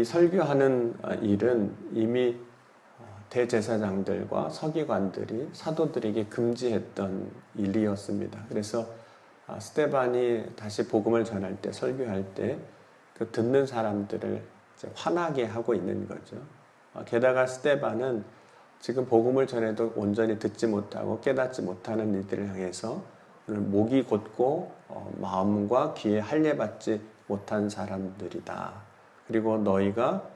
이 설교하는 일은 이미 대제사장들과 서기관들이 사도들에게 금지했던 일이었습니다. 그래서 스데반이 다시 복음을 전할 때, 설교할 때 그 듣는 사람들을 이제 화나게 하고 있는 거죠. 게다가 스데반은 지금 복음을 전해도 온전히 듣지 못하고 깨닫지 못하는 이들을 향해서 목이 곧고 마음과 귀에 할례받지 못한 사람들이다. 그리고 너희가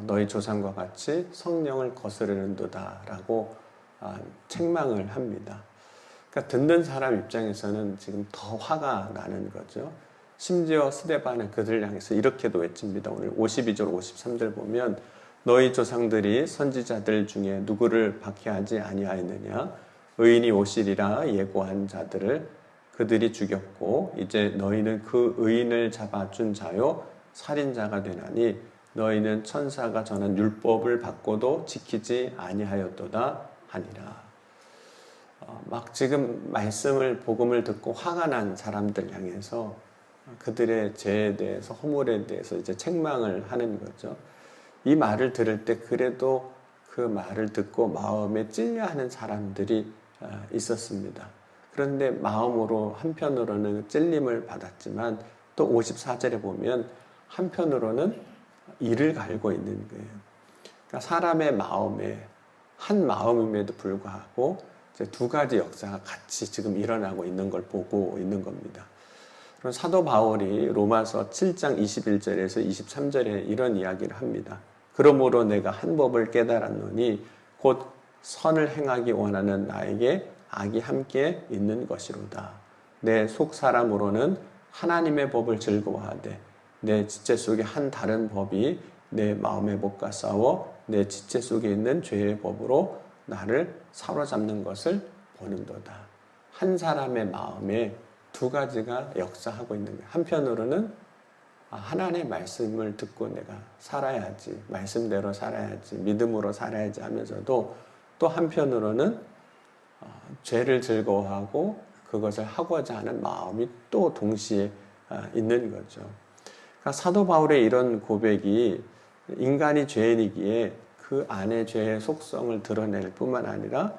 너희 조상과 같이 성령을 거스르는도다 라고 책망을 합니다. 그러니까 듣는 사람 입장에서는 지금 더 화가 나는 거죠. 심지어 스데반은 그들을 향해서 이렇게도 외칩니다. 오늘 52절 53절 보면 너희 조상들이 선지자들 중에 누구를 박해하지 아니하였느냐 의인이 오시리라 예고한 자들을 그들이 죽였고 이제 너희는 그 의인을 잡아준 자요 살인자가 되나니 너희는 천사가 전한 율법을 받고도 지키지 아니하였도다 하니라. 막 지금 말씀을 복음을 듣고 화가 난 사람들 향해서 그들의 죄에 대해서 허물에 대해서 이제 책망을 하는 거죠. 이 말을 들을 때 그래도 그 말을 듣고 마음에 찔려하는 사람들이 있었습니다. 그런데 마음으로 한편으로는 찔림을 받았지만 또 54절에 보면 한편으로는 이를 갈고 있는 거예요. 그러니까 사람의 마음에 한 마음임에도 불구하고 이제 두 가지 역사가 같이 지금 일어나고 있는 걸 보고 있는 겁니다. 그럼 사도 바울이 로마서 7장 21절에서 23절에 이런 이야기를 합니다. 그러므로 내가 한 법을 깨달았노니 곧 선을 행하기 원하는 나에게 악이 함께 있는 것이로다. 내 속 사람으로는 하나님의 법을 즐거워하되 내 지체 속에 한 다른 법이 내 마음의 법과 싸워 내 지체 속에 있는 죄의 법으로 나를 사로잡는 것을 보는도다. 한 사람의 마음에 두 가지가 역사하고 있는 거예요. 한편으로는 하나님의 말씀을 듣고 내가 살아야지, 말씀대로 살아야지, 믿음으로 살아야지 하면서도 또 한편으로는 죄를 즐거워하고 그것을 하고자 하는 마음이 또 동시에 있는 거죠. 그러니까 사도 바울의 이런 고백이 인간이 죄인이기에 그 안에 죄의 속성을 드러낼 뿐만 아니라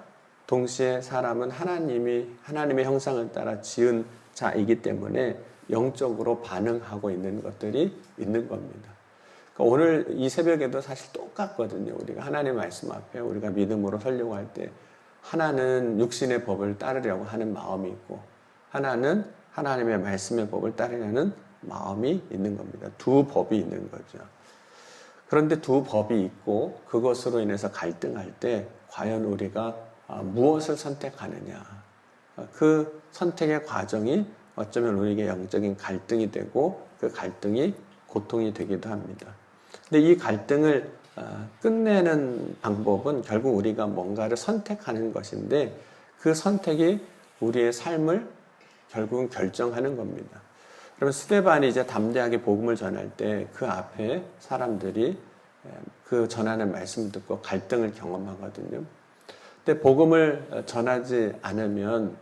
동시에 사람은 하나님의 형상을 따라 지은 자이기 때문에 영적으로 반응하고 있는 것들이 있는 겁니다. 그러니까 오늘 이 새벽에도 사실 똑같거든요. 우리가 하나님의 말씀 앞에 우리가 믿음으로 서려고 할 때 하나는 육신의 법을 따르려고 하는 마음이 있고 하나는 하나님의 말씀의 법을 따르려는 마음이 있는 겁니다. 두 법이 있는 거죠. 그런데 두 법이 있고 그것으로 인해서 갈등할 때 과연 우리가 무엇을 선택하느냐. 그 선택의 과정이 어쩌면 우리에게 영적인 갈등이 되고 그 갈등이 고통이 되기도 합니다. 근데 이 갈등을 끝내는 방법은 결국 우리가 뭔가를 선택하는 것인데 그 선택이 우리의 삶을 결국은 결정하는 겁니다. 그러면 스데반이 이제 담대하게 복음을 전할 때 그 앞에 사람들이 그 전하는 말씀을 듣고 갈등을 경험하거든요. 근데 복음을 전하지 않으면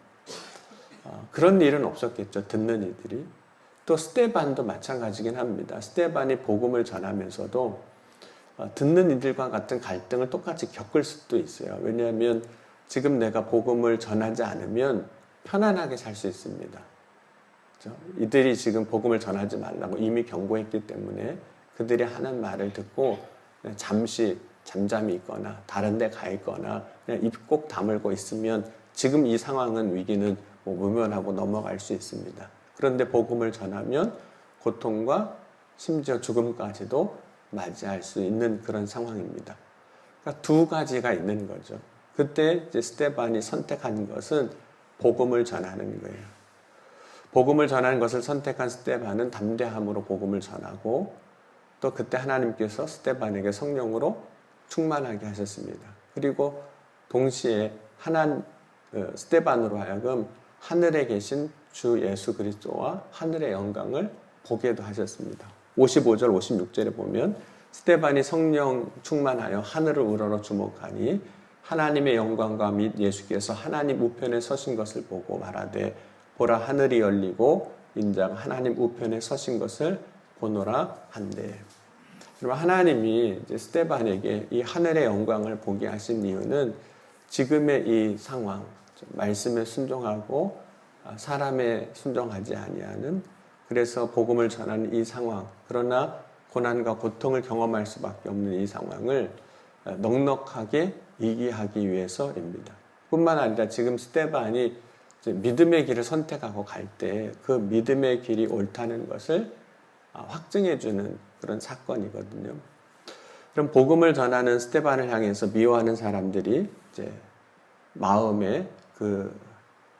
그런 일은 없었겠죠. 듣는 이들이. 또 스데반도 마찬가지긴 합니다. 스데반이 복음을 전하면서도 듣는 이들과 같은 갈등을 똑같이 겪을 수도 있어요. 왜냐하면 지금 내가 복음을 전하지 않으면 편안하게 살 수 있습니다. 그렇죠? 이들이 지금 복음을 전하지 말라고 이미 경고했기 때문에 그들이 하는 말을 듣고 잠시 잠잠히 있거나 다른 데 가 있거나 그냥 입 꼭 다물고 있으면 지금 이 상황은 위기는 모면하고 넘어갈 수 있습니다. 그런데 복음을 전하면 고통과 심지어 죽음까지도 맞이할 수 있는 그런 상황입니다. 그러니까 두 가지가 있는 거죠. 그때 이제 스데반이 선택한 것은 복음을 전하는 거예요. 복음을 전하는 것을 선택한 스데반은 담대함으로 복음을 전하고 또 그때 하나님께서 스데반에게 성령으로 충만하게 하셨습니다. 그리고 동시에 스데반으로 하여금 하늘에 계신 주 예수 그리스도와 하늘의 영광을 보게도 하셨습니다. 55절 56절에 보면 스데반이 성령 충만하여 하늘을 우러러 주목하니 하나님의 영광과 및 예수께서 하나님 우편에 서신 것을 보고 말하되 보라 하늘이 열리고 인자가 하나님 우편에 서신 것을 보노라 한대. 그러면 하나님이 이제 스데반에게 이 하늘의 영광을 보게 하신 이유는 지금의 이 상황, 말씀에 순종하고 사람에 순종하지 아니하는, 그래서 복음을 전하는 이 상황, 그러나 고난과 고통을 경험할 수밖에 없는 이 상황을 넉넉하게 이기하기 위해서입니다. 뿐만 아니라 지금 스데반이 믿음의 길을 선택하고 갈 때 그 믿음의 길이 옳다는 것을 확증해주는 그런 사건이거든요. 그럼 복음을 전하는 스데반을 향해서 미워하는 사람들이 이제 마음에 그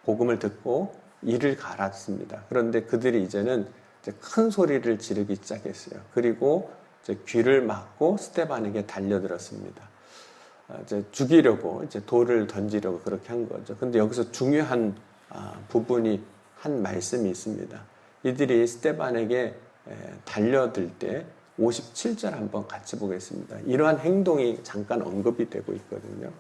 복음을 듣고 이를 갈았습니다. 그런데 그들이 이제는 이제 큰 소리를 지르기 시작했어요. 그리고 이제 귀를 막고 스데반에게 달려들었습니다. 이제 죽이려고 이제 돌을 던지려고 그렇게 한 거죠. 근데 여기서 중요한 부분이 한 말씀이 있습니다. 이들이 스데반에게 달려들 때 57절 한번 같이 보겠습니다. 이러한 행동이 잠깐 언급이 되고 있거든요.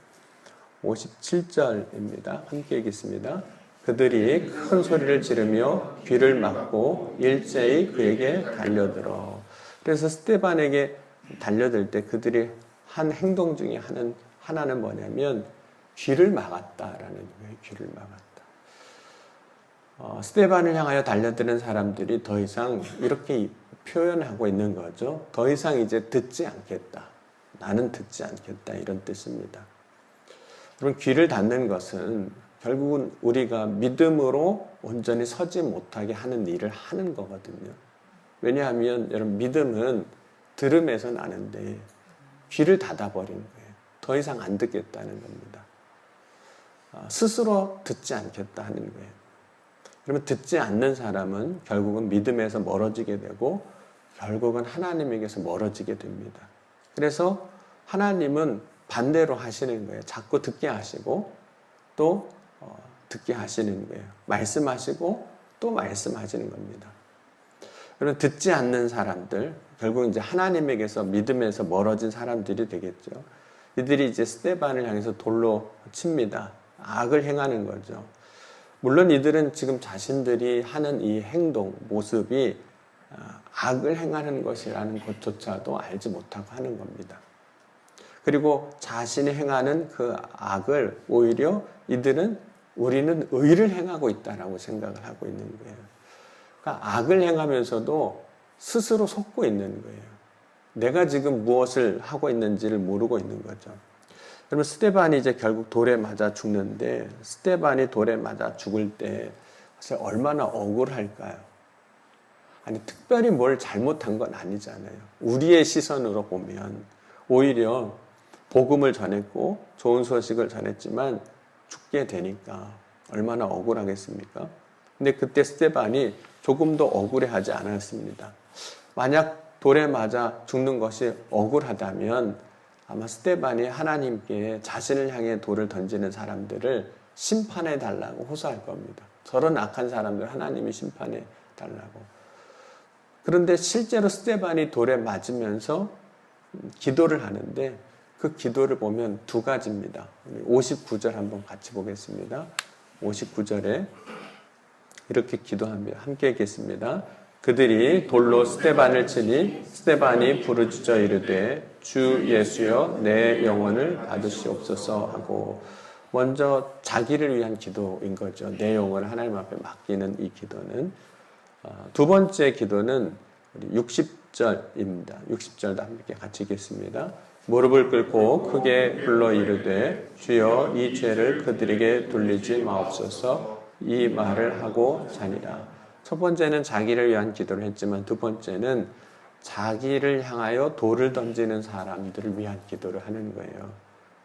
57절입니다. 함께 읽겠습니다. 그들이 큰 소리를 지르며 귀를 막고 일제히 그에게 달려들어. 그래서 스데반에게 달려들 때 그들이 한 행동 중에 하나는 뭐냐면 귀를 막았다라는 거예요. 귀를 막았다. 스데반을 향하여 달려드는 사람들이 더 이상 이렇게 표현하고 있는 거죠. 더 이상 이제 듣지 않겠다. 나는 듣지 않겠다. 이런 뜻입니다. 그럼 귀를 닫는 것은 결국은 우리가 믿음으로 온전히 서지 못하게 하는 일을 하는 거거든요. 왜냐하면 여러분 믿음은 들음에서 나는데 귀를 닫아버린 거예요. 더 이상 안 듣겠다는 겁니다. 스스로 듣지 않겠다 하는 거예요. 그러면 듣지 않는 사람은 결국은 믿음에서 멀어지게 되고 결국은 하나님에게서 멀어지게 됩니다. 그래서 하나님은 반대로 하시는 거예요. 자꾸 듣게 하시고 또 듣게 하시는 거예요. 말씀하시고 또 말씀하시는 겁니다. 그럼 듣지 않는 사람들, 결국 이제 하나님에게서 믿음에서 멀어진 사람들이 되겠죠. 이들이 이제 스데반을 향해서 돌로 칩니다. 악을 행하는 거죠. 물론 이들은 지금 자신들이 하는 이 행동, 모습이 악을 행하는 것이라는 것조차도 알지 못하고 하는 겁니다. 그리고 자신이 행하는 그 악을 오히려 이들은 우리는 의를 행하고 있다라고 생각을 하고 있는 거예요. 그러니까 악을 행하면서도 스스로 속고 있는 거예요. 내가 지금 무엇을 하고 있는지를 모르고 있는 거죠. 그러면 스데반이 이제 결국 돌에 맞아 죽는데, 스데반이 돌에 맞아 죽을 때 사실 얼마나 억울할까요? 아니, 특별히 뭘 잘못한 건 아니잖아요. 우리의 시선으로 보면 오히려 복음을 전했고 좋은 소식을 전했지만 죽게 되니까 얼마나 억울하겠습니까? 근데 그때 스데반이 조금도 억울해하지 않았습니다. 만약 돌에 맞아 죽는 것이 억울하다면 아마 스데반이 하나님께 자신을 향해 돌을 던지는 사람들을 심판해 달라고 호소할 겁니다. 저런 악한 사람들 하나님이 심판해 달라고. 그런데 실제로 스데반이 돌에 맞으면서 기도를 하는데 그 기도를 보면 두 가지입니다. 59절 한번 같이 보겠습니다. 59절에 이렇게 기도합니다. 함께 읽겠습니다. 그들이 돌로 스데반을 치니 스데반이 부르짖어 이르되 주 예수여 내 영혼을 받으시옵소서 하고, 먼저 자기를 위한 기도인 거죠. 내 영혼을 하나님 앞에 맡기는 이 기도는. 두 번째 기도는 60절입니다. 60절도 함께 같이 읽겠습니다. 무릎을 꿇고 크게 불러 이르되 주여 이 죄를 그들에게 돌리지 마옵소서 이 말을 하고 자니라. 첫 번째는 자기를 위한 기도를 했지만 두 번째는 자기를 향하여 돌을 던지는 사람들을 위한 기도를 하는 거예요.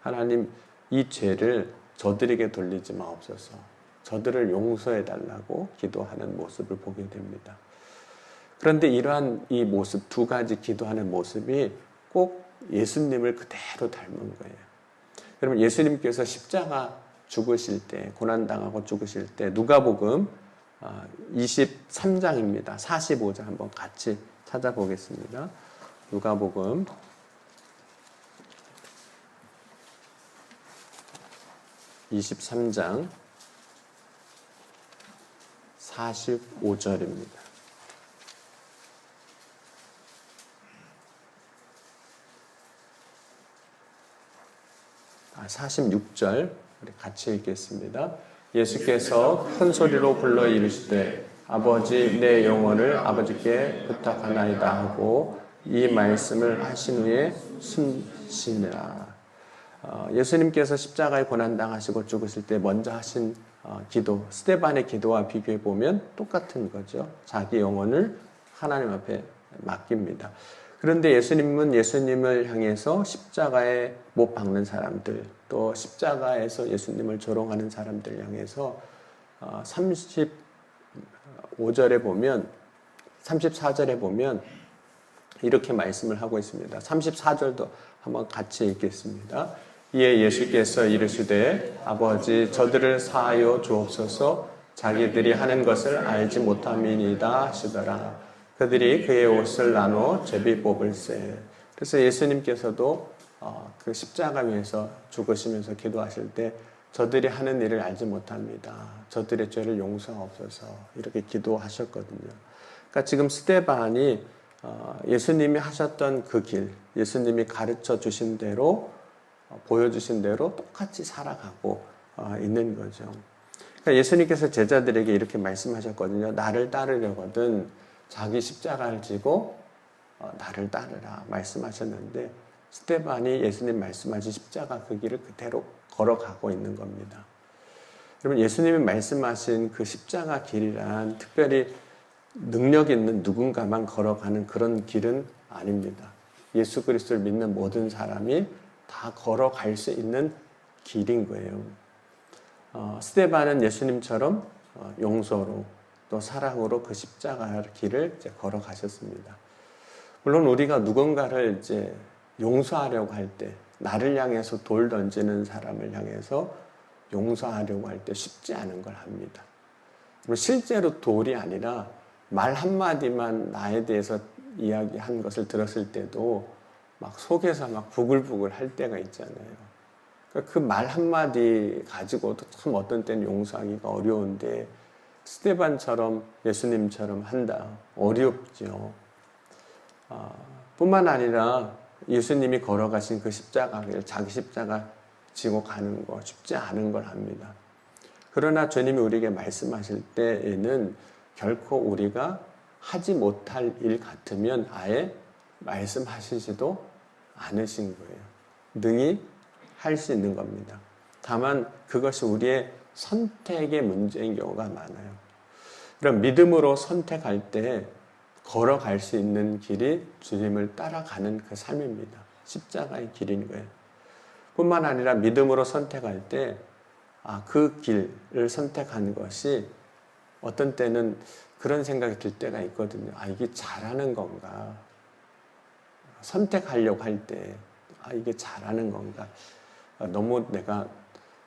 하나님, 이 죄를 저들에게 돌리지 마옵소서. 저들을 용서해 달라고 기도하는 모습을 보게 됩니다. 그런데 이러한 이 모습, 두 가지 기도하는 모습이 꼭 예수님을 그대로 닮은 거예요. 여러분, 예수님께서 십자가 죽으실 때, 고난당하고 죽으실 때 누가복음 23장입니다. 45장 한번 같이 찾아보겠습니다. 누가복음 23장 45절입니다. 46절 우리 같이 읽겠습니다. 예수께서 큰 소리로 불러 이르시되 아버지 내 영혼을 아버지께 부탁하나이다 하고 이 말씀을 하신 후에 숨쉬니라. 예수님께서 십자가에 고난당하시고 죽으실 때 먼저 하신 기도, 스데반의 기도와 비교해 보면 똑같은 거죠. 자기 영혼을 하나님 앞에 맡깁니다. 그런데 예수님은 예수님을 향해서 십자가에 못 박는 사람들, 또 십자가에서 예수님을 조롱하는 사람들 향해서 35절에 보면, 34절에 보면 이렇게 말씀을 하고 있습니다. 34절도 한번 같이 읽겠습니다. 이에 예수께서 이르시되 아버지 저들을 사하여 주옵소서 자기들이 하는 것을 알지 못함이니이다 하시더라. 그들이 그의 옷을 나눠 제비 뽑을세. 그래서 예수님께서도 그 십자가 위에서 죽으시면서 기도하실 때 저들이 하는 일을 알지 못합니다. 저들의 죄를 용서하옵소서 이렇게 기도하셨거든요. 그러니까 지금 스데반이 예수님이 하셨던 그 길, 예수님이 가르쳐 주신 대로 보여주신 대로 똑같이 살아가고 있는 거죠. 그러니까 예수님께서 제자들에게 이렇게 말씀하셨거든요. 나를 따르려거든 자기 십자가를 지고 나를 따르라 말씀하셨는데 스데반이 예수님 말씀하신 십자가 그 길을 그대로 걸어가고 있는 겁니다. 여러분 예수님이 말씀하신 그 십자가 길이란 특별히 능력 있는 누군가만 걸어가는 그런 길은 아닙니다. 예수 그리스도를 믿는 모든 사람이 다 걸어갈 수 있는 길인 거예요. 스데반은 예수님처럼 용서로 또 사랑으로 그 십자가 길을 이제 걸어가셨습니다. 물론 우리가 누군가를 이제 용서하려고 할 때, 나를 향해서 돌 던지는 사람을 향해서 용서하려고 할 때 쉽지 않은 걸 합니다. 실제로 돌이 아니라 말 한마디만 나에 대해서 이야기한 것을 들었을 때도 막 속에서 막 부글부글 할 때가 있잖아요. 그 말 한마디 가지고도 참 어떤 때는 용서하기가 어려운데 스데반처럼 예수님처럼 한다. 어렵죠. 뿐만 아니라 예수님이 걸어가신 그 십자가를 자기 십자가 지고 가는 거 쉽지 않은 걸 합니다. 그러나 주님이 우리에게 말씀하실 때에는 결코 우리가 하지 못할 일 같으면 아예 말씀하시지도 않으신 거예요. 능히 할 수 있는 겁니다. 다만 그것이 우리의 선택의 문제인 경우가 많아요. 그럼 믿음으로 선택할 때 걸어갈 수 있는 길이 주님을 따라가는 그 삶입니다. 십자가의 길인 거예요. 뿐만 아니라 믿음으로 선택할 때 그 길을 선택한 것이 어떤 때는 그런 생각이 들 때가 있거든요. 이게 잘하는 건가? 선택하려고 할 때 이게 잘하는 건가? 너무 내가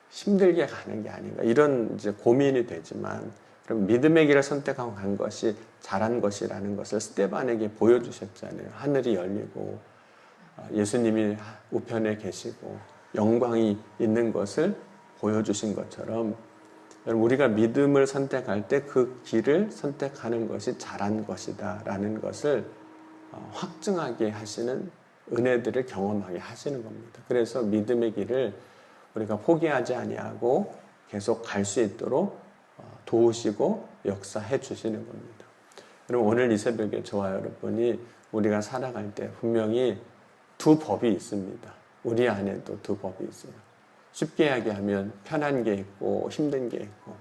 힘들게 가는 게 아닌가? 이런 이제 고민이 되지만 그럼 믿음의 길을 선택하고 간 것이 잘한 것이라는 것을 스데반에게 보여주셨잖아요. 하늘이 열리고 예수님이 우편에 계시고 영광이 있는 것을 보여주신 것처럼 우리가 믿음을 선택할 때 그 길을 선택하는 것이 잘한 것이다 라는 것을 확증하게 하시는 은혜들을 경험하게 하시는 겁니다. 그래서 믿음의 길을 우리가 포기하지 아니하고 계속 갈 수 있도록 도우시고 역사해 주시는 겁니다. 여러분 오늘 이 새벽에 저와 여러분이 우리가 살아갈 때 분명히 두 법이 있습니다. 우리 안에도 두 법이 있어요. 쉽게 이야기하면 편한 게 있고 힘든 게 있고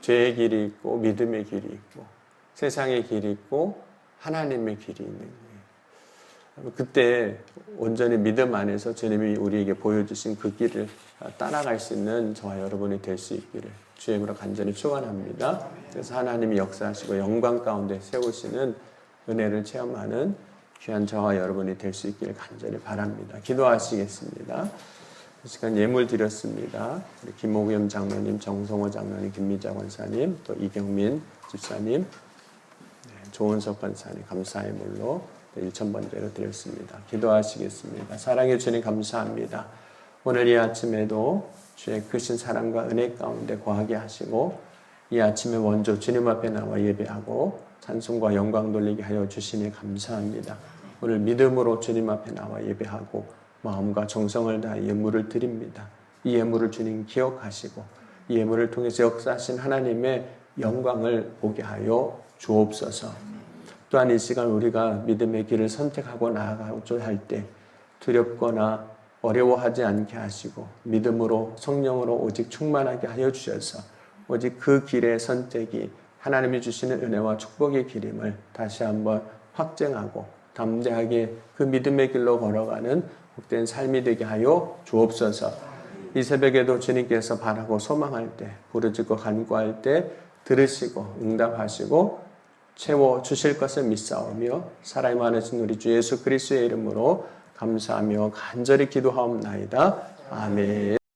죄의 길이 있고 믿음의 길이 있고 세상의 길이 있고 하나님의 길이 있는 거예요. 그때 온전히 믿음 안에서 주님이 우리에게 보여주신 그 길을 따라갈 수 있는 저와 여러분이 될 수 있기를 주의 이름으로 간절히 축원합니다. 그래서 하나님이 역사하시고 영광 가운데 세우시는 은혜를 체험하는 귀한 저와 여러분이 될 수 있기를 간절히 바랍니다. 기도하시겠습니다. 이 시간 예물 드렸습니다. 우리 김옥겸 장로님, 정성호 장로님, 김미자 권사님, 또 이경민 집사님, 조은석 권사님 감사의 물로 1,000번째로 드렸습니다. 기도하시겠습니다. 사랑해 주님 감사합니다. 오늘 이 아침에도 주의 크신 사랑과 은혜 가운데 거하게 하시고 이 아침에 먼저 주님 앞에 나와 예배하고 찬송과 영광 돌리게 하여 주시니 감사합니다. 오늘 믿음으로 주님 앞에 나와 예배하고 마음과 정성을 다해 예물을 드립니다. 이 예물을 주님 기억하시고 이 예물을 통해서 역사하신 하나님의 영광을 보게 하여 주옵소서. 또한 이 시간 우리가 믿음의 길을 선택하고 나아가고자 할 때 두렵거나 어려워하지 않게 하시고 믿음으로 성령으로 오직 충만하게 하여 주셔서 오직 그 길의 선택이 하나님이 주시는 은혜와 축복의 길임을 다시 한번 확증하고 담대하게 그 믿음의 길로 걸어가는 복된 삶이 되게 하여 주옵소서. 이 새벽에도 주님께서 바라고 소망할 때, 부르짖고 간구할 때 들으시고 응답하시고 채워주실 것을 믿사오며 사랑이 많으신 우리 주 예수 그리스도의 이름으로 감사하며 간절히 기도하옵나이다. 아멘.